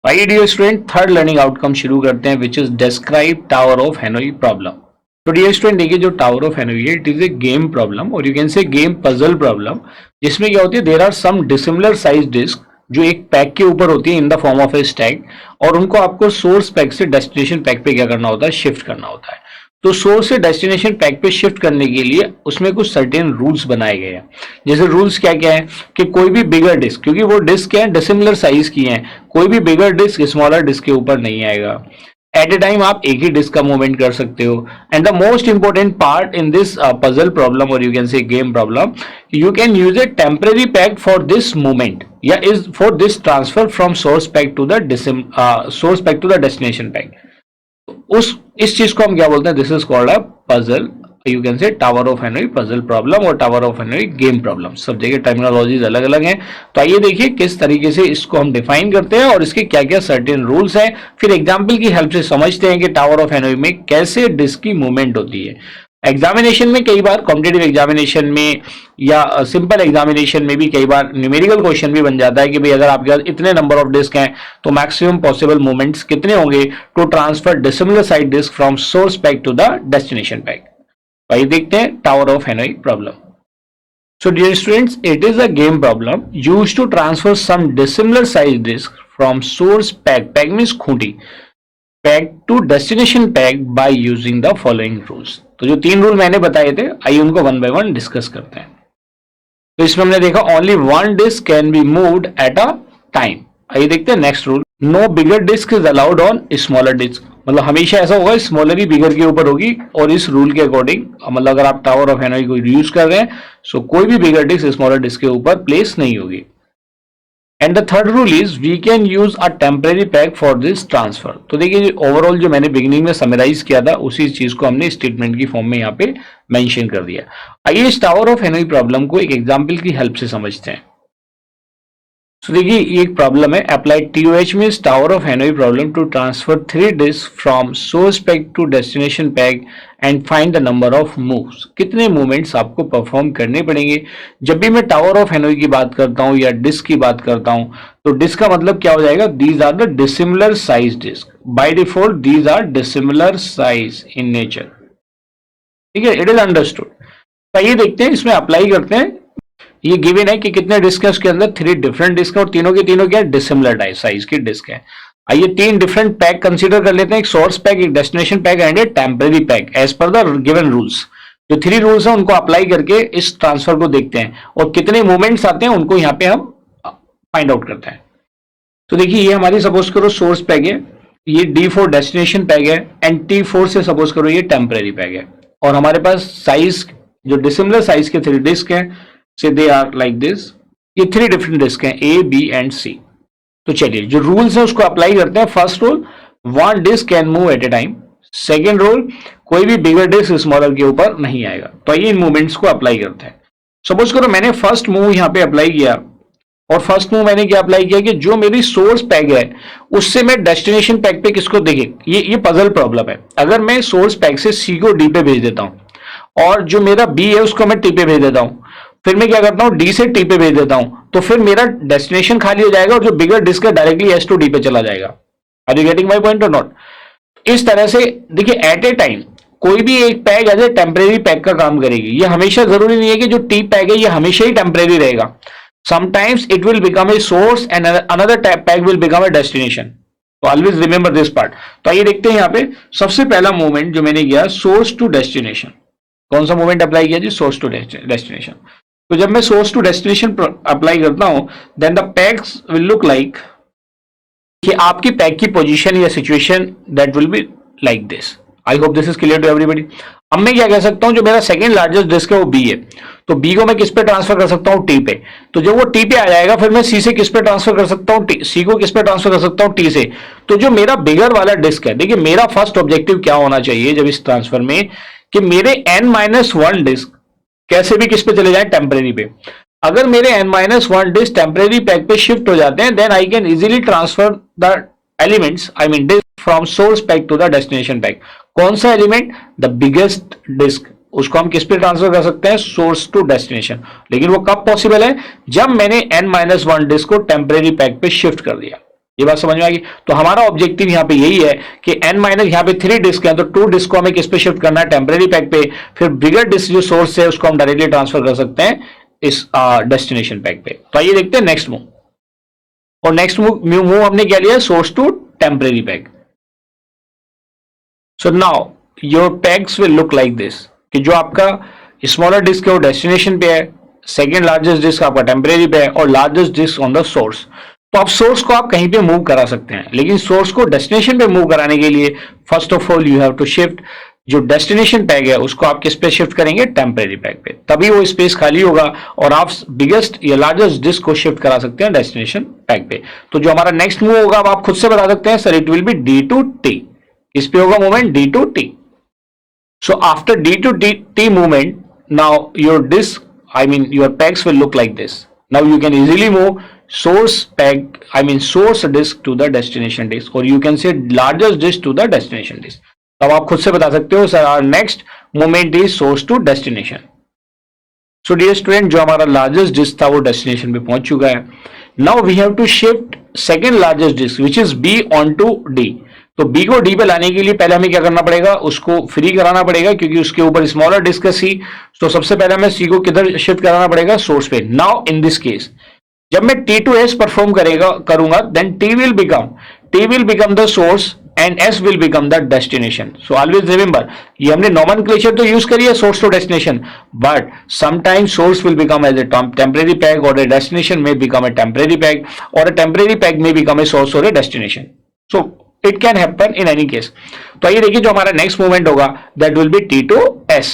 भाई dear student, third learning outcome शुरू करते हैं which is describe tower of Hanoi problem. तो डियर स्टूडेंट देखिए, जो टावर ऑफ हैनोई है it is a game problem और you can say game puzzle problem, जिसमें क्या होती है, there are some dissimilar size disk जो एक पैक के ऊपर होती है in the form of a stack, और उनको आपको सोर्स पैक से डेस्टिनेशन पैक पे क्या करना होता है, शिफ्ट करना होता है। तो सोर्स से डेस्टिनेशन पैक पे शिफ्ट करने के लिए उसमें कुछ सर्टेन रूल्स बनाए गए हैं। जैसे रूल्स क्या क्या है कि कोई भी बिगर डिस्क, क्योंकि वो डिस्क क्या है, डिसिमिलर साइज की है, कोई भी बिगर डिस्क स्मॉलर डिस्क के ऊपर नहीं आएगा। एट ए टाइम आप एक ही डिस्क का मूवमेंट कर सकते हो। And the most important part in this puzzle problem और you can say game problem, you can use a temporary pack for this movement या is for this transfer from source pack to the source pack to the destination pack. उस इस चीज को हम क्या बोलते हैं, this is called a puzzle, you can say tower of Hanoi puzzle problem और tower of Hanoi game problem. सब जगह टर्मिनोलॉजीज अलग अलग हैं। तो आइए देखिए किस तरीके से इसको हम डिफाइन करते हैं और इसके क्या क्या सर्टेन रूल्स हैं। फिर एग्जांपल की हेल्प से समझते हैं कि टावर ऑफ हैनोई में कैसे डिस्क की मूवमेंट होती है। एग्जामिनेशन में कई बार, कॉम्पिटेटिव एग्जामिनेशन में या सिंपल एग्जामिनेशन में भी कई बार न्यूमेरिकल क्वेश्चन भी बन जाता है कि भाई अगर आपके पास इतने नंबर ऑफ डिस्क हैं तो मैक्सिमम पॉसिबल मूवमेंट्स कितने होंगे to transfer dissimilar side disk from source pack to the destination pack. आइए देखते हैं tower of Hanoi problem. So dear students, it is a game problem used to transfer some dissimilar size disk from source pack, pack means Khunti, pack to destination pack by using the following rules। तो जो तीन rule मैंने बताए थे, आइए उनको one by one discuss करते हैं। तो इसमें हमने देखा only one disk can be moved at a time. आइए देखते हैं next rule, no bigger disk is allowed on smaller disk. मतलब हमेशा ऐसा होगा स्मॉलर ही बिगर के ऊपर होगी, और इस रूल के अकॉर्डिंग मतलब अगर आप टावर ऑफ हैनोई को यूज कर रहे हैं सो कोई भी बिगर डिस्क स्मॉलर डिस्क के ऊपर प्लेस नहीं होगी। And the third rule is we can use a temporary pack for this transfer. तो देखिए ओवरऑल जो मैंने बिगिनिंग में समराइज किया था उसी चीज को हमने स्टेटमेंट की फॉर्म में यहाँ पे मेंशन कर दिया। आइए इस टावर ऑफ हैनोई प्रॉब्लम को एक एग्जांपल की हेल्प से समझते हैं। तो देखिए ये एक प्रॉब्लम है, applied TOH means tower of Hanoi problem to transfer 3 disk from source pack to destination pack and find the number of moves. कितने मूवमेंट्स आपको परफॉर्म करने पड़ेंगे। जब भी मैं टावर ऑफ हैनोई की बात करता हूं या डिस्क की बात करता हूं तो डिस्क का मतलब क्या हो जाएगा, these are the dissimilar size disk. By default these are dissimilar size in nature. ठीक है, इट इज अंडरस्टूड। तो ये देखते हैं, इसमें अप्लाई करते हैं। ये गिवन है कि कितने डिस्क है, उसके अंदर 3 डिफरेंट डिस्क है और तीनों के तीनों क्या है, डिसिमिलर साइज की डिस्क है। आइए 3 डिफरेंट पैक कंसीडर कर लेते हैं, एक सोर्स पैक, एक destination pack and a temporary peg as per the given rules. जो 3 रूल्स है उनको अप्लाई करके इस ट्रांसफर को देखते हैं और कितने मूवमेंट्स आते हैं उनको यहाँ पे हम फाइंड आउट करते हैं। तो देखिए ये हमारी सपोज करो सोर्स पैक है, ये D4 डेस्टिनेशन पैक है एंड T4 से सपोज करो ये टेम्परेरी पैक है, और हमारे पास साइज जो डिसिमिलर साइज के 3 डिस्क हैं, से दे आर लाइक दिस। ये 3 डिफरेंट डिस्क हैं A, B एंड C। तो चलिए जो रूल्स है उसको अप्लाई करते हैं। First rule, one disk can move at A time. Second rule, कोई भी बिगर डिस्क स्मॉलर के ऊपर नहीं आएगा। तो आइए इन मूवमेंट्स को अप्लाई करते हैं। सपोज करो मैंने फर्स्ट मूव यहाँ पे अप्लाई किया, और फर्स्ट मूव मैंने क्या अप्लाई किया कि जो मेरी सोर्स पैक है उससे मैं डेस्टिनेशन पैक पे किसको देखे, ये पजल प्रॉब्लम है। अगर मैं सोर्स पैक से C को D पे भेज देता हूं और जो मेरा B है उसको मैं T पे भेज देता हूं, फिर मैं क्या करता हूं D से T पे भेज देता हूं, तो फिर मेरा डेस्टिनेशन खाली हो जाएगा और जो बिगर डिस्क है डायरेक्टली S टू D पे चला जाएगा। Are you getting my point और नॉट। इस तरह से देखिए एट ए टाइम कोई भी एक peg as a temporary peg का काम करेगी। ये हमेशा जरूरी नहीं है कि जो T पैक है ये हमेशा ही टेम्परेरी रहेगा। Sometimes it will become a source and another pack will become a destination. तो ऑलवेज रिमेंबर दिस पार्ट। तो आइए देखते हैं यहाँ पे सबसे पहला मूवमेंट जो मैंने किया, सोर्स टू डेस्टिनेशन। कौन सा मूवमेंट अप्लाई किया जी, सोर्स टू डेस्टिनेशन। तो जब मैं सोर्स टू डेस्टिनेशन अप्लाई करता हूं then the pegs will look like, कि आपकी पैक की पोजीशन या situation that will be like this. I hope this is clear to everybody. अब मैं क्या कह सकता हूं, जो मेरा सेकंड लार्जेस्ट डिस्क है वो B है, तो B को मैं किस पे ट्रांसफर कर सकता हूं, T पे। तो जब वो T पे आ जाएगा फिर मैं C से किस पे ट्रांसफर कर सकता हूं, C को किस पे ट्रांसफर कर सकता हूं, T से। तो जो मेरा बिगर वाला डिस्क है, देखिए मेरा फर्स्ट ऑब्जेक्टिव क्या होना चाहिए जब इस ट्रांसफर में, कि मेरे N-1 डिस्क कैसे भी किस पे चले जाए, टेम्परेरी पे। अगर मेरे N-1 डिस्क टेम्परेरी पैक पे शिफ्ट हो जाते हैं then I can easily transfer the elements, I mean disk from source pack to the destination peg. कौन सा एलिमेंट, द बिगेस्ट डिस्क, उसको हम किस पे ट्रांसफर कर सकते हैं, सोर्स टू डेस्टिनेशन। लेकिन वो कब पॉसिबल है, जब मैंने N-1 डिस्क को टेम्परेरी पैक पे शिफ्ट कर दिया। ये बात समझ में आ गई। तो हमारा ऑब्जेक्टिव यहाँ पे यही है कि n माइनस यहाँ पे 3 डिस्क है, तो 2 डिस्क को हमें किस पे शिफ्ट करना है, टेम्परेरी पैक पे। फिर बिगर डिस्क जो सोर्स है उसको हम डायरेक्टली ट्रांसफर कर सकते हैं इस डेस्टिनेशन पैक पे। तो आइए देखते हैं नेक्स्ट मूव। और नेक्स्ट मूव हमने क्या लिया, source to temporary peg. So now your pegs will look like this, कि जो आपका स्मॉलर डिस्क है वो डेस्टिनेशन पे है, सेकेंड लार्जेस्ट डिस्क आपका टेम्परेरी पे है, और largest disk on the source. तो आप सोर्स को आप कहीं पे मूव करा सकते हैं, लेकिन सोर्स को डेस्टिनेशन पे मूव कराने के लिए first of all you have to shift जो डेस्टिनेशन पैक है उसको आप किस पे शिफ्ट करेंगे, टेम्परेरी पैक पे, तभी वो स्पेस खाली होगा और आप बिगेस्ट या लार्जेस्ट डिस्क को शिफ्ट करा सकते हैं डेस्टिनेशन पैक पे। तो जो हमारा नेक्स्ट मूव होगा आप खुद से बता सकते हैं, sir it will be D to T. किस पे होगा movement, D to T. So after D to T movement, now your disk, I mean your pegs will look like this. Now you can easily move source peg, I mean source disk to the destination disk, or you can say largest disk to the destination disk. अब आप खुद से बता सकते हो sir, our next movement is source to destination. So dear student, जो हमारा largest disk था वो destination पे पहुंच चुका है. Now we have to shift second largest disk which is B onto D. तो बी को डी पे लाने के लिए पहले हमें क्या करना पड़ेगा, उसको फ्री कराना पड़ेगा, क्योंकि उसके ऊपर स्मॉलर डिस्क है सी। तो सबसे पहले हमें सी को किधर शिफ्ट कराना पड़ेगा, सोर्स पे। नाउ इन दिस केस जब मैं T2S परफॉर्म करूंगा then T will become the source and S will become the destination. So always remember, ये हमने nomenclature तो यूज करी है source to destination, but sometimes source will become as a temporary peg or a destination may become a temporary peg or a temporary peg may become a source or a destination. So it can happen in any case. तो आइए देखिए जो हमारा next movement होगा that will be T2S.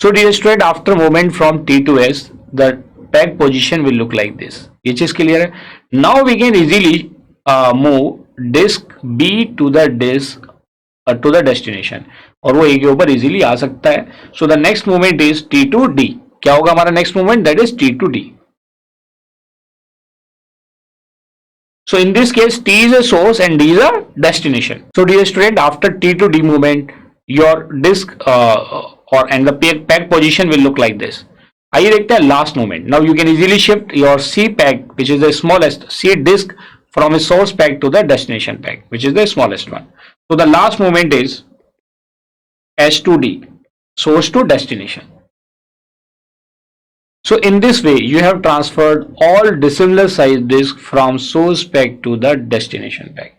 So dear student, after movement from T2S the peg position will look like this. ये चीज clear है। Now we can easily move disk B to the disk to the destination, और वो A के ऊपर easily आ सकता है। So the next movement is T2D. क्या होगा हमारा next movement, that is T2D. So in this case, T is a source and D is a destination. So dear student, after T to D movement, your disk and the peg position will look like this. आइए देखते हैं last movement. Now you can easily shift your C peg, which is the smallest C disk, from a source peg to the destination peg, which is the smallest one. So the last movement is S to D, source to destination. So in this way, you have transferred all dissimilar size disk from source peg to the destination peg.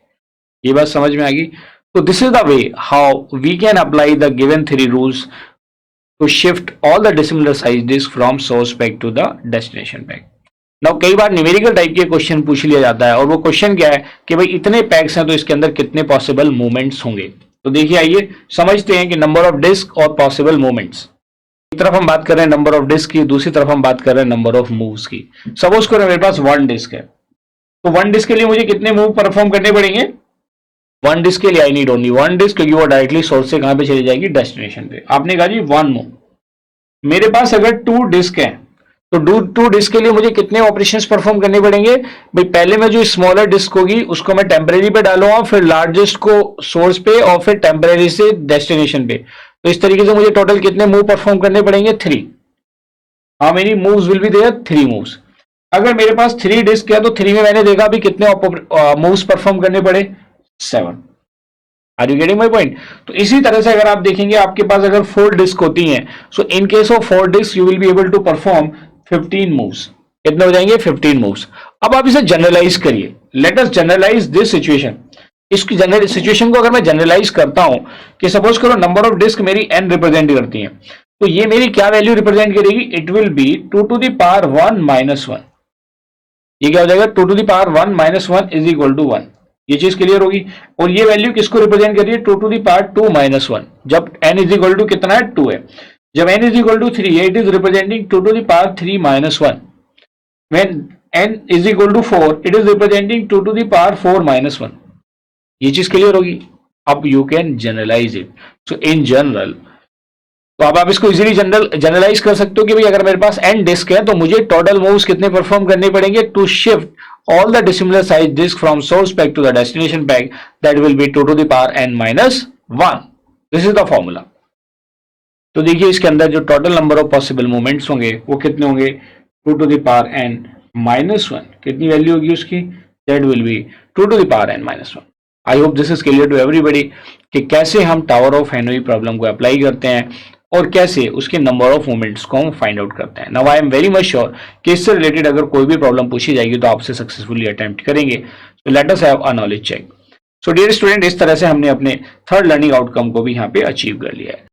ये बात समझ में आ गई? So this is the way how we can apply the given three rules to shift all the dissimilar size disk from source peg to the destination peg. Now कई बार numerical type के question पूछ लिया जाता है, और वो question क्या है कि भाई इतने पैक्स हैं तो इसके अंदर कितने पॉसिबल मूवमेंट्स होंगे। तो देखिए आइए समझते हैं कि नंबर ऑफ डिस्क और पॉसिबल मूवमेंट्स। एक तरफ हम बात कर रहे हैं नंबर ऑफ डिस्क की, दूसरी तरफ हम बात कर रहे हैं नंबर ऑफ मूव्स की। सपोज करो मेरे पास 1 डिस्क है, तो 1 डिस्क के लिए मुझे कितने मूव परफॉर्म करने पड़ेंगे, 1 डिस्क के लिए आई नीड ओनली 1 डिस्क, क्योंकि वो डायरेक्टली सोर्स से कहां पे चली जाएगी, डेस्टिनेशन पे। आपने कहा जी 1 मूव। मेरे पास अगर 2 डिस्क है तो 2 डिस्क के लिए मुझे कितने ऑपरेशंस परफॉर्म करने पड़ेंगे भाई, पहले में जो स्मॉलर डिस्क होगी उसको मैं टेम्परेरी पे डालूंगा, फिर लार्जेस्ट को सोर्स पे, और फिर टेम्परेरी से डेस्टिनेशन पे। तो इस तरीके से मुझे टोटल कितने मूव परफॉर्म करने पड़ेंगे, 3। How many moves will be there, 3 moves. अगर मेरे पास 3 डिस्क है तो 3 में मैंने देखा अभी कितने मूव्स परफॉर्म करने पड़े, 7। Are you getting my point? तो इसी तरह से अगर आप देखेंगे आपके पास अगर 4 डिस्क होती हैं, so in case of 4 disk you will be able to perform 15 moves. कितने हो जाएंगे, 15 मूव्स। अब आप इसे जनरलाइज करिए, let us generalise this situation. इसकी जनरल सिचुएशन को अगर मैं जनरलाइज करता हूं कि सपोज करो नंबर ऑफ डिस्क मेरी n रिप्रेजेंट करती है, तो ये मेरी क्या वैल्यू रिप्रेजेंट करेगी, it will be 2 to the power 1 minus 1। ये क्या हो जाएगा, 2 to the power 1 minus 1 is equal to 1। ये चीज क्लियर होगी। और ये वैल्यू किसको रिप्रेजेंट कर रही है, 2 to the power 2 minus 1, जब n इज इक्वल टू कितना है, 2 है। जब n इज इक्वल टू 3 है, it is representing 2 to the power 3 minus 1। When n is equal to 4, it is representing 2 to the power 4 minus 1। ये चीज clear होगी। अब you can generalise it. So in general, तो अब आप इसको easily generalise कर सकते हो कि भाई अगर मेरे पास n डिस्क है तो मुझे टोटल मूव्स कितने परफॉर्म करने पड़ेंगे to shift all the dissimilar size disk from source peg to the destination peg, that will be 2 to the power n minus 1. This is the formula. तो देखिए इसके अंदर जो total number of possible movements होंगे वो कितने होंगे, 2 to the power n minus 1। कितनी वैल्यू होगी उसकी, z will be 2 to the power n minus 1. I hope this is clear to everybody कि कैसे हम टावर ऑफ हेनरी प्रॉब्लम को अप्लाई करते हैं और कैसे उसके नंबर ऑफ मोमेंट्स को हम फाइंड आउट करते हैं. Now I am very much sure कि इससे रिलेटेड अगर कोई भी प्रॉब्लम पूछी जाएगी तो आपसे सक्सेसफुली अटेम्प्ट करेंगे. So let us have a knowledge check. So dear student, इस तरह से हमने अपने थर्ड लर्निंग आउटकम को भी यहाँ पे अचीव कर लिया है.